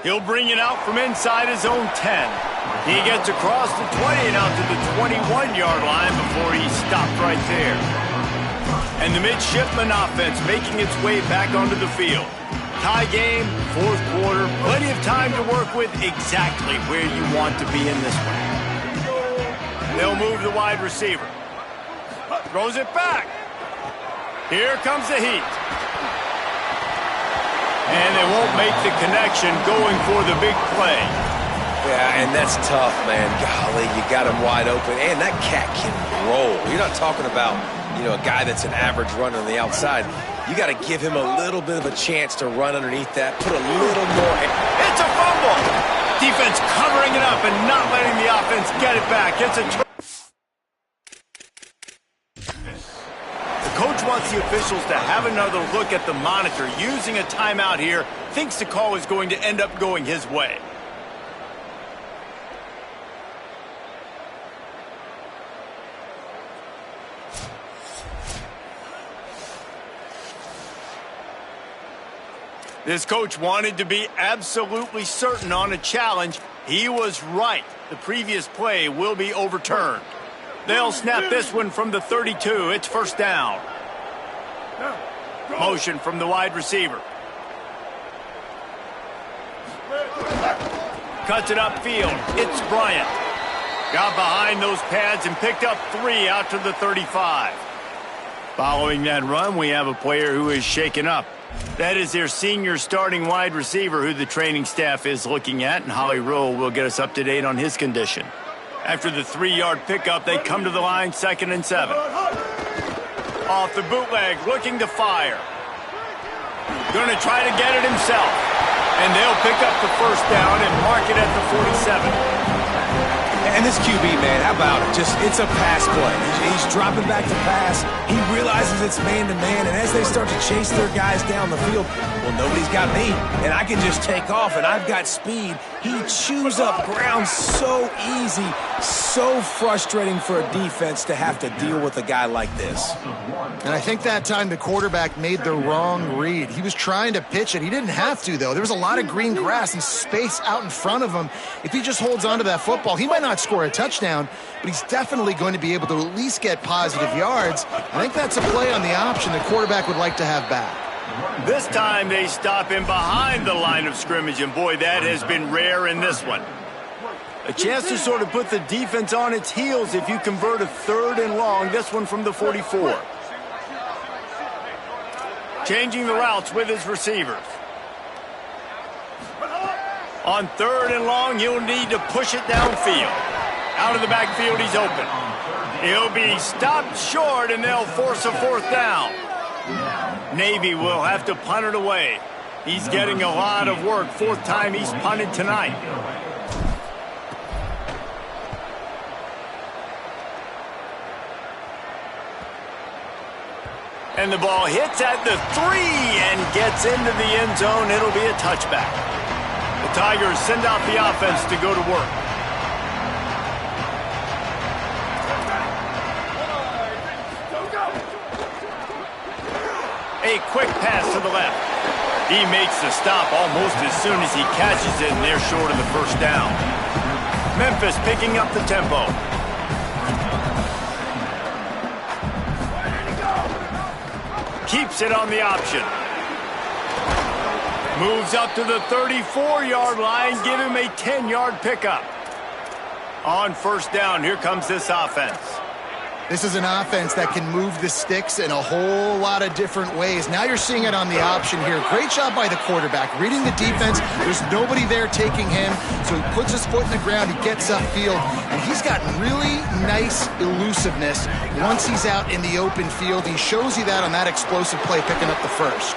[SPEAKER 1] He'll bring it out from inside his own 10. He gets across the 20 and out to the 21-yard line before he's stopped right there. And the midshipman offense making its way back onto the field. Tie game, 4th quarter, plenty of time to work with, exactly where you want to be in this one. They'll move the wide receiver. Throws it back. Here comes the heat. And they won't make the connection going for the big play.
[SPEAKER 4] Yeah, and that's tough, man. Golly, you got him wide open. And that cat can roll. You're not talking about, a guy that's an average runner on the outside. You got to give him a little bit of a chance to run underneath that, put a little more.
[SPEAKER 1] It's a fumble. Defense covering it up and not letting the offense get it back. It's a The coach wants the officials to have another look at the monitor. Using a timeout here, thinks the call is going to end up going his way. This coach wanted to be absolutely certain on a challenge. He was right. The previous play will be overturned. They'll snap this one from the 32. It's first down. Motion from the wide receiver. Cuts it upfield. It's Bryant. Got behind those pads and picked up 3 out to the 35. Following that run, we have a player who is shaken up. That is their senior starting wide receiver who the training staff is looking at, and Holly Rowe will get us up to date on his condition. After the 3-yard pickup, they come to the line, 2nd and 7. Off the bootleg, looking to fire. Going to try to get it himself. And they'll pick up the first down and mark it at the 47.
[SPEAKER 4] And this QB, man, how about it? It's a pass play. He's dropping back to pass. He realizes it's man-to-man, and as they start to chase their guys down the field, well, nobody's got me, and I can just take off, and I've got speed. He chews up ground so easy, so frustrating for a defense to have to deal with a guy like this.
[SPEAKER 3] And I think that time the quarterback made the wrong read. He was trying to pitch it. He didn't have to, though. There was a lot of green grass and space out in front of him. If he just holds on to that football, he might not score a touchdown, but he's definitely going to be able to at least get positive yards. I think that's a play on the option the quarterback would like to have back.
[SPEAKER 1] This time they stop him behind the line of scrimmage, and boy, that has been rare in this one. A chance to sort of put the defense on its heels if you convert a 3rd and long, this one from the 44. Changing the routes with his receivers. On 3rd and long, he'll need to push it downfield. Out of the backfield, he's open. He'll be stopped short, and they'll force a 4th down. Navy will have to punt it away. He's getting a lot of work. 4th time he's punted tonight. And the ball hits at the 3 and gets into the end zone. It'll be a touchback. The Tigers send out the offense to go to work. A quick pass to the left. He makes the stop almost as soon as he catches it, and they're short of the first down. Memphis picking up the tempo. Keeps it on the option. Moves up to the 34-yard line. Give him a 10-yard pickup. On first down, here comes this offense.
[SPEAKER 3] This is an offense that can move the sticks in a whole lot of different ways. Now you're seeing it on the option here. Great job by the quarterback. Reading the defense, there's nobody there taking him, so he puts his foot in the ground, he gets upfield, and he's got really nice elusiveness once he's out in the open field. He shows you that on that explosive play, picking up the first.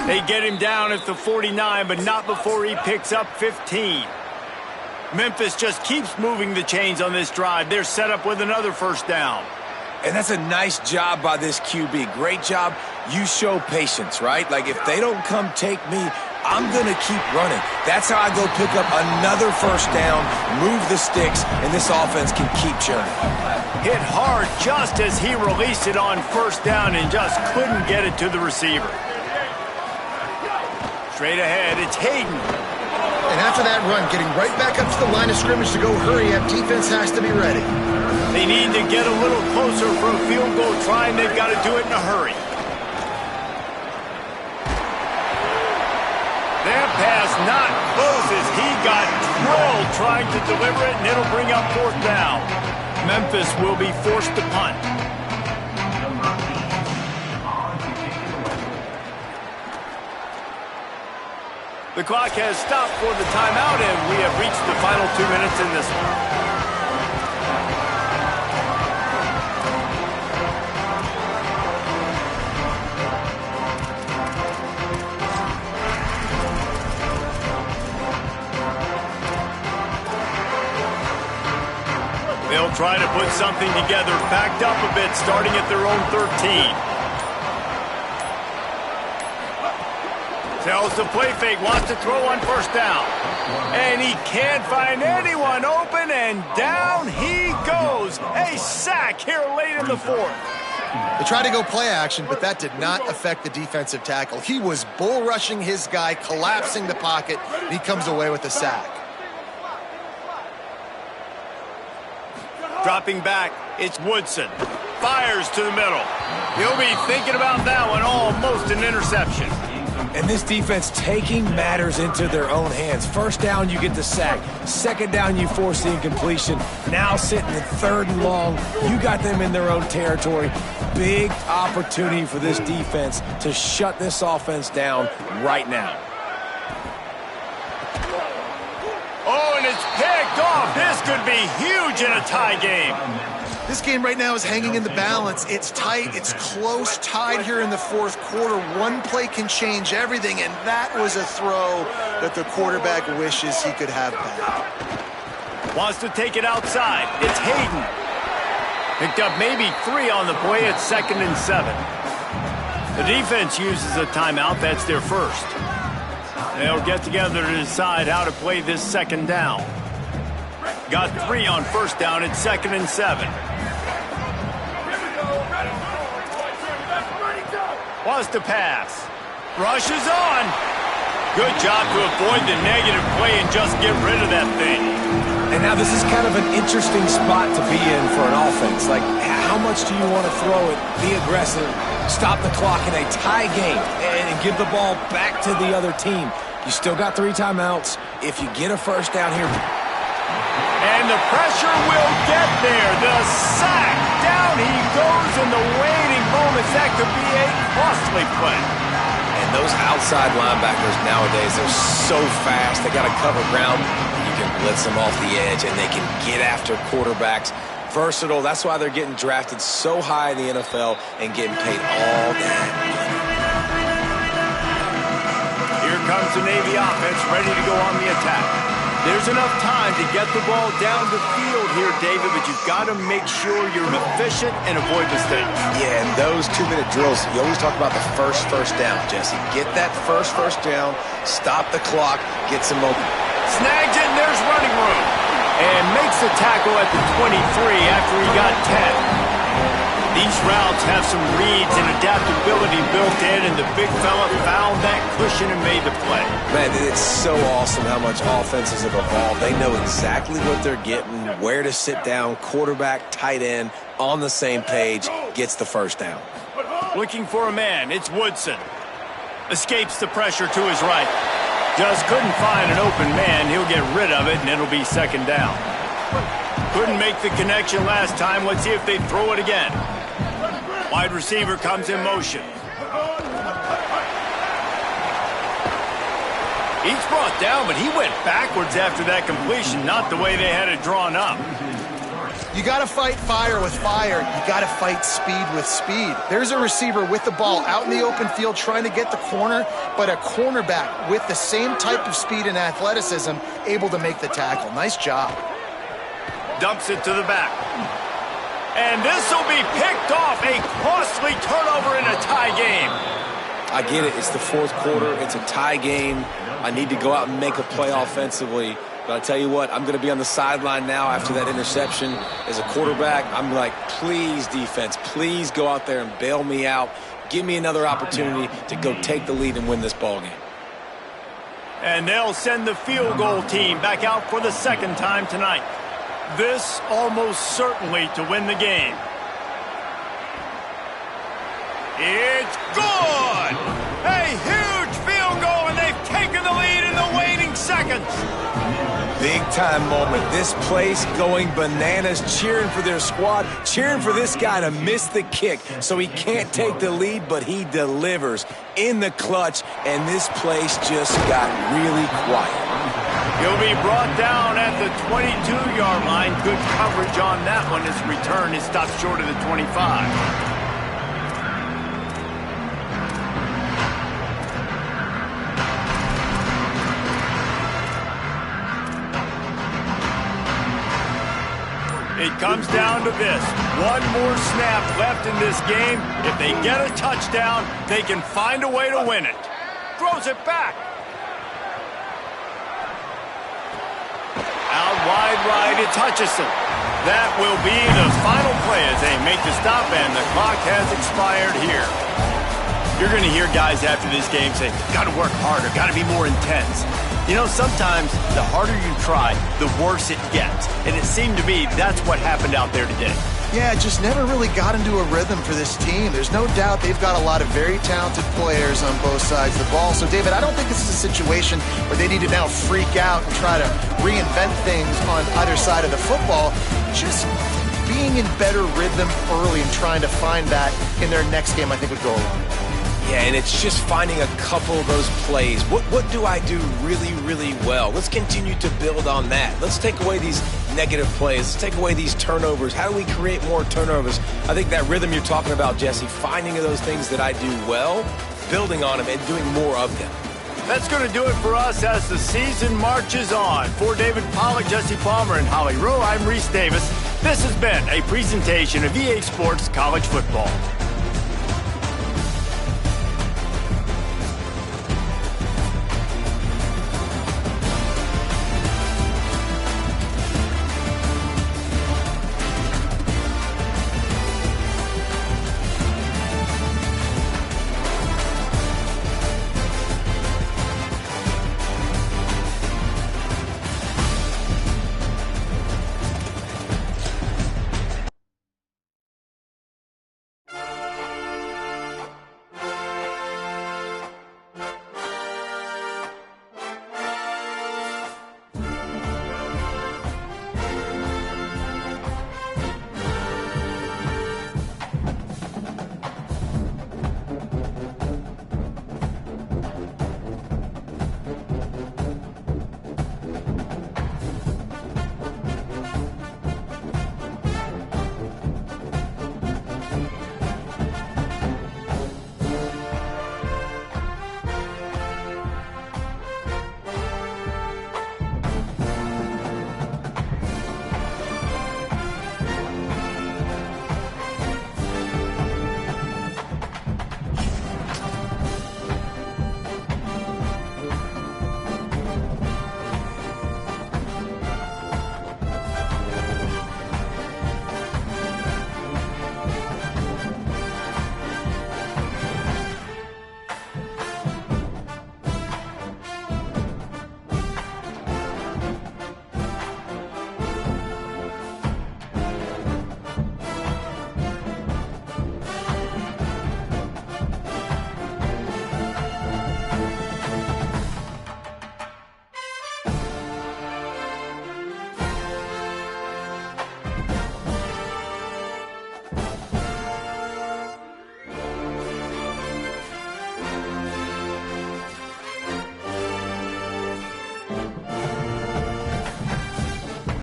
[SPEAKER 1] They get him down at the 49, but not before he picks up 15. Memphis just keeps moving the chains on this drive. They're set up with another first down.
[SPEAKER 4] And that's a nice job by this QB. Great job. You show patience, right? Like, if they don't come take me, I'm going to keep running. That's how I go pick up another first down, move the sticks, and this offense can keep churning.
[SPEAKER 1] Hit hard just as he released it on first down and just couldn't get it to the receiver. Straight ahead, it's Hayden.
[SPEAKER 3] And after that run, getting right back up to the line of scrimmage to go hurry up, defense has to be ready.
[SPEAKER 1] They need to get a little closer for a field goal try, and they've got to do it in a hurry. That pass not close as he got drilled trying to deliver it, and it'll bring up fourth down. Memphis will be forced to punt. The clock has stopped for the timeout, and we have reached the final 2 minutes in this one. They'll try to put something together, backed up a bit, starting at their own 13. Tells the play fake, wants to throw on first down. And he can't find anyone open, and down he goes. A sack here late in the fourth.
[SPEAKER 3] They tried to go play action, but that did not affect the defensive tackle. He was bull rushing his guy, collapsing the pocket, and he comes away with a sack.
[SPEAKER 1] Dropping back, it's Woodson. Fires to the middle. He'll be thinking about that one, almost an interception.
[SPEAKER 4] And this defense taking matters into their own hands. First down, you get the sack. Second down, you force the incompletion. Now sitting at third and long, you got them in their own territory. Big opportunity for this defense to shut this offense down right now.
[SPEAKER 1] Oh, and it's picked off. This could be huge in a tie game.
[SPEAKER 3] This game right now is hanging in the balance. It's tight, it's close, tied here in the fourth quarter. One play can change everything, and that was a throw that the quarterback wishes he could have back.
[SPEAKER 1] Wants to take it outside. It's Hayden. Picked up maybe 3 on the play at 2nd and 7. The defense uses a timeout. That's their first. They'll get together to decide how to play this second down. Got 3 on first down at 2nd and 7. Wants to pass. Rushes on. Good job to avoid the negative play and just get rid of that thing.
[SPEAKER 4] And now this is kind of an interesting spot to be in for an offense. Like, how much do you want to throw it, be aggressive, stop the clock in a tie game, and give the ball back to the other team? You still got 3 timeouts. If you get a first down here.
[SPEAKER 1] And the pressure will get there. The sack. Down he goes in the waiting moments. That could be a costly play.
[SPEAKER 4] And those outside linebackers nowadays, they're so fast. They got to cover ground. You can blitz them off the edge, and they can get after quarterbacks. Versatile. That's why they're getting drafted so high in the NFL and getting paid all that.
[SPEAKER 1] Here comes the Navy offense ready to go on the attack. There's enough time to get the ball down the field here, David, but you've got to make sure you're efficient and avoid mistakes.
[SPEAKER 4] Yeah, and those 2-minute drills, you always talk about the first down, Jesse. Get that first down, stop the clock, get some open.
[SPEAKER 1] Snags it, and there's running room. And makes the tackle at the 23 after he got 10. These routes have some reads and adaptability built in, and the big fella found that cushion and made the play.
[SPEAKER 4] Man, it's so awesome how much offenses have evolved. They know exactly what they're getting, where to sit down, quarterback, tight end, on the same page, gets the first down.
[SPEAKER 1] Looking for a man, it's Woodson. Escapes the pressure to his right. Just couldn't find an open man. He'll get rid of it, and it'll be second down. Couldn't make the connection last time. Let's see if they throw it again. Wide receiver comes in motion. He's brought down, but he went backwards after that completion, not the way they had it drawn up.
[SPEAKER 3] You got to fight fire with fire. You got to fight speed with speed. There's a receiver with the ball out in the open field trying to get the corner, but a cornerback with the same type of speed and athleticism able to make the tackle. Nice job.
[SPEAKER 1] Dumps it to the back. And this will be picked off. A costly turnover in a tie game.
[SPEAKER 4] I get it. It's the fourth quarter. It's a tie game. I need to go out and make a play offensively. But I tell you what, I'm going to be on the sideline now after that interception. As a quarterback, I'm like, please, defense, please go out there and bail me out. Give me another opportunity to go take the lead and win this ball game.
[SPEAKER 1] And they'll send the field goal team back out for the second time tonight. This almost certainly to win the game. It's good! A huge field goal, and they've taken the lead in the waning seconds.
[SPEAKER 4] Big-time moment. This place going bananas, cheering for their squad, cheering for this guy to miss the kick so he can't take the lead, but he delivers in the clutch, and this place just got really quiet.
[SPEAKER 1] He'll be brought down at the 22-yard line. Good coverage on that one. His return is stopped short of the 25. It comes down to this. One more snap left in this game. If they get a touchdown, they can find a way to win it. Throws it back. Out wide right, it's Hutchinson. That will be the final play as they make the stop, and the clock has expired here. You're going to hear guys after this game say, got to work harder, got to be more intense. You know, sometimes the harder you try, the worse it gets. And it seemed to me that's what happened out there today.
[SPEAKER 3] Yeah, just never really got into a rhythm for this team. There's no doubt they've got a lot of very talented players on both sides of the ball. So, David, I don't think this is a situation where they need to now freak out and try to reinvent things on either side of the football. Just being in better rhythm early and trying to find that in their next game, I think, would go a long way.
[SPEAKER 4] Yeah, and it's just finding a couple of those plays. What do I do really, really well? Let's continue to build on that. Let's take away these negative plays. Let's take away these turnovers. How do we create more turnovers? I think that rhythm you're talking about, Jesse, finding those things that I do well, building on them, and doing more of them.
[SPEAKER 1] That's going to do it for us as the season marches on. For David Pollack, Jesse Palmer, and Holly Rowe, I'm Reese Davis. This has been a presentation of EA Sports College Football.